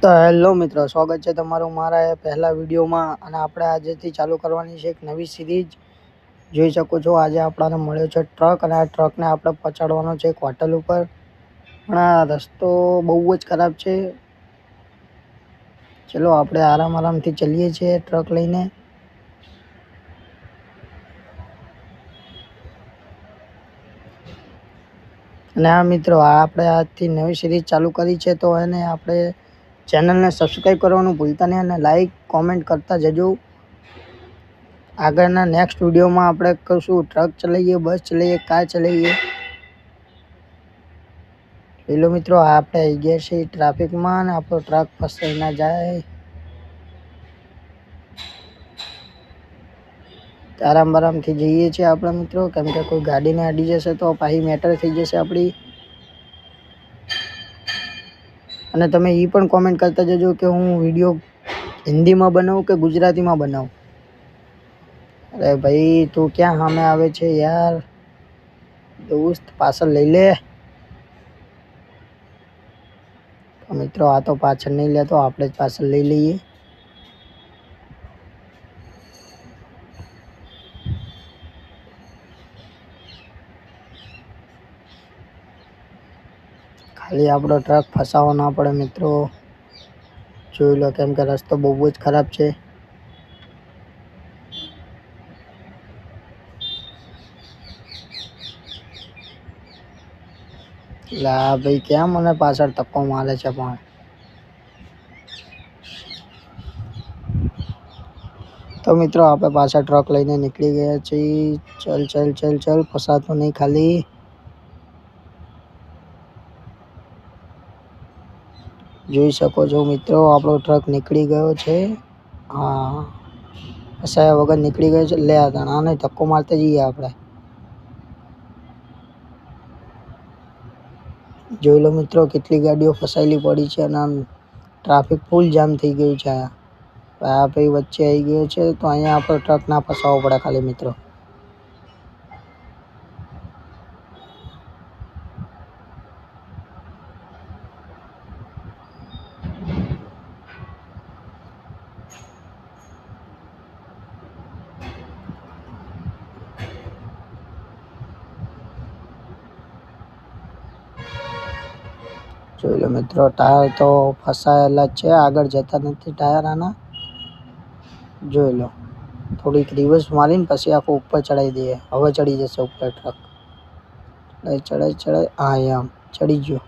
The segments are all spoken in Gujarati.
તો હેલો મિત્રો, સ્વાગત છે તમારું મારા પહેલા વિડીયોમાં. અને આપણે આજથી ચાલુ કરવાની છે એક નવી સિરીઝ. જોઈ શકો છો, આજે આપણને મળ્યો છે ટ્રક, અને આ ટ્રકને આપણે પહોંચાડવાનો છે એક હોટલ ઉપર. પણ આ રસ્તો બહુ જ ખરાબ છે. ચલો આપણે આરામથી ચલીએ છીએ ટ્રક લઈને. અને આ મિત્રો, આપણે આજથી નવી સિરીઝ ચાલુ કરી છે, તો એને આપણે ચેનલને સબસ્ક્રાઈબ કરવાનું ભૂલતા નહીં અને લાઈક કોમેન્ટ કરતા જજો. આગળના નેક્સ્ટ વિડીયોમાં આપણે કશું ટ્રક ચલાવીએ, બસ ચલાવીએ, કાર ચલાવીએ. પેલો મિત્રો, આપણે આવી ગયા છીએ ટ્રાફિકમાં અને આપણો ટ્રક ફસાઈ ના જાય. આરામથી જઈએ છીએ આપણે મિત્રો, કેમ કે કોઈ ગાડીને અડી જશે તો પાછી મેટર થઈ જશે આપણી. અને તમે એ પણ કોમેન્ટ કરતા જજો કે હું વિડીયો હિન્દીમાં બનાવું કે ગુજરાતીમાં બનાવું. અરે ભાઈ, તું ક્યાં સામે આવે છે યાર? દોસ્ત પાછળ લઈ લે. મિત્રો, આ તો પાછળ નહીં લેતો, આપણે જ પાછળ લઈ લઈએ. ખાલી આપણો ટ્રક ફસાવો ના પડે મિત્રો. જોઈ લો, કેમ કે રસ્તો બહુ જ ખરાબ છે. લા ભાઈ, ક્યાં મને પાછળ ધક્કો મારે છે પણ? તો મિત્રો, આપણે પાછા ટ્રક લઈને નીકળી ગયા છીએ. ચલ ફસાતો નહીં ખાલી. જોઈ શકો છો મિત્રો, આપણો ટ્રક નીકળી ગયો છે. હા, ફસાયા વગર નીકળી ગયો છે. લે આને ધક્કો મારતા જઈએ આપણે. જોઈ લો મિત્રો, કેટલી ગાડીઓ ફસાયેલી પડી છે અને ટ્રાફિક ફૂલ જામ થઈ ગયું છે. આ ભાઈ વચ્ચે આવી ગયો છે, તો અહીંયા આપણો ટ્રક ના ફસાવવો પડે ખાલી મિત્રો. જોઈ લો મિત્રો, ટાયર તો ફસાયેલા જ છે, આગળ જતા નથી ટાયર આના. જોઈ લો, થોડીક રિવર્સ મારીને પછી આખું ઉપર ચડાવી દઈએ. હવે ચડી જશે ઉપર ટ્રક. ચડાય. હા, એમ ચડી ગયો.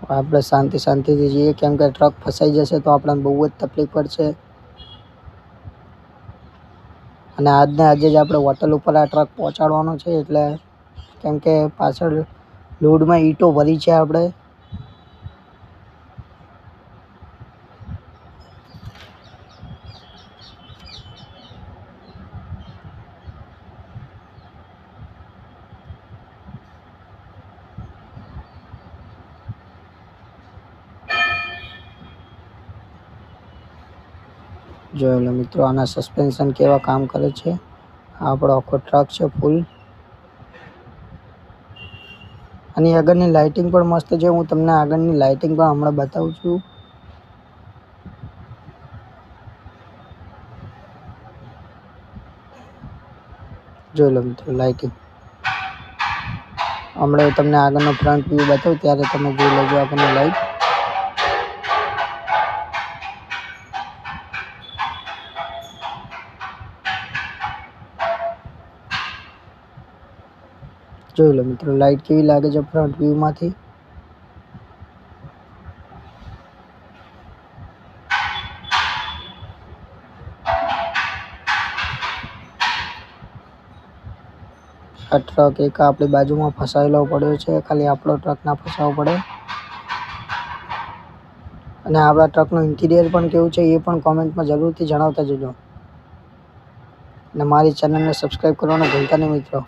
આપણે શાંતિથી જઈએ, કેમ કે ટ્રક ફસાઈ જશે તો આપણને બહુ જ તકલીફ પડશે. અને આજે જ આપણે હોટલ ઉપર આ ટ્રક પહોંચાડવાનો છે, એટલે કેમ કે પાછળ લોડમાં ઈંટો ભરી છે આપણે. જોઈ લો મિત્રો, આના સસ્પેન્શન કેવા કામ કરે છે. આપણો આખો ટ્રક છે ફૂલ. અને આગળની લાઇટિંગ પણ મસ્ત છે. હું તમને આગળની લાઇટિંગ પણ હમણાં બતાવું છું. જોઈ લો મિત્રો, લાઇટિંગ. હમણાં તમને આગળનો ફ્રન્ટ વ્યૂ બતાવું, ત્યારે તમે જોઈ લેજો આગળની લાઇટ. જોઈ લો મિત્રો, લાઇટ કેવી લાગે છે ફ્રન્ટ વ્યૂમાંથી. આ ટ્રક એક આપણી બાજુમાં ફસાયેલો પડ્યો છે, ખાલી આપણો ટ્રક ના ફસાવવો પડે. અને આપણા ટ્રકનું ઇન્ટિરિયર પણ કેવું છે એ પણ કોમેન્ટમાં જરૂરથી જણાવતા જજો. અને મારી ચેનલને સબસ્ક્રાઈબ કરવાનું ભૂલતા નહીં મિત્રો.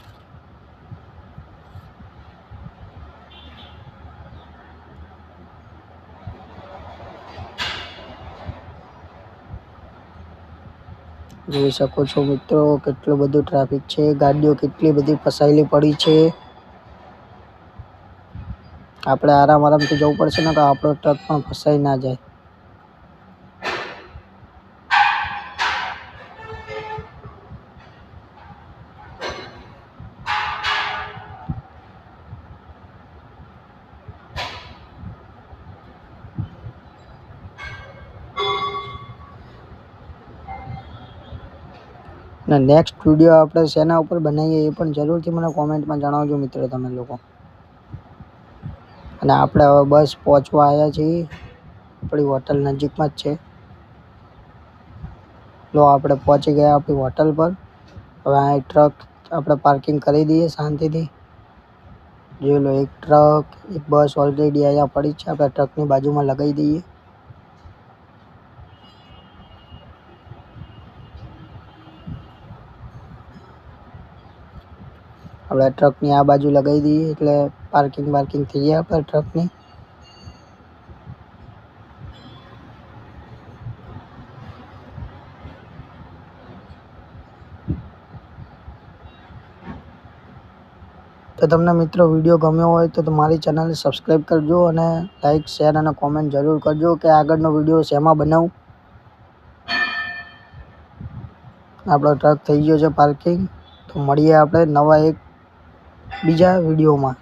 જોઈ શકો છો મિત્રો કેટલું બધું ટ્રાફિક છે, ગાડીઓ કેટલી બધી ફસાયેલી પડી છે. આપણે આરામથી જવું પડશે ને તો આપણો ટ્રક પણ ફસાઈ ના જાય. અને નેક્સ્ટ વિડીયો આપણે શેના ઉપર બનાવીએ એ પણ જરૂરથી મને કોમેન્ટમાં જણાવજો મિત્રો તમે લોકો. અને આપણે હવે બસ પહોંચવા આવ્યા છીએ, આપણી હોટલ નજીકમાં જ છે. લો આપણે પહોંચી ગયા આપણી હોટલ પર. હવે આ ટ્રક આપણે પાર્કિંગ કરી દઈએ શાંતિથી. જોઈ લો એક ટ્રક, એક બસ ઓલરેડી અહીંયા પડી છે, આપણે ટ્રકની બાજુમાં લગાવી દઈએ. આપણે ટ્રકની આ બાજુ લગાવી દઈએ એટલે પાર્કિંગ થઈ જાય આપણે ટ્રકની. તો તમને મિત્રો વિડીયો ગમ્યો હોય તો મારી ચેનલને સબસ્ક્રાઈબ કરજો અને લાઈક, શેર અને કોમેન્ટ જરૂર કરજો કે આગળનો વિડીયો શેમાં બનાવું. આપણો ટ્રક થઈ ગયો છે પાર્કિંગ. તો મળીએ આપણે નવા એક બીજા વિડીયોમાં.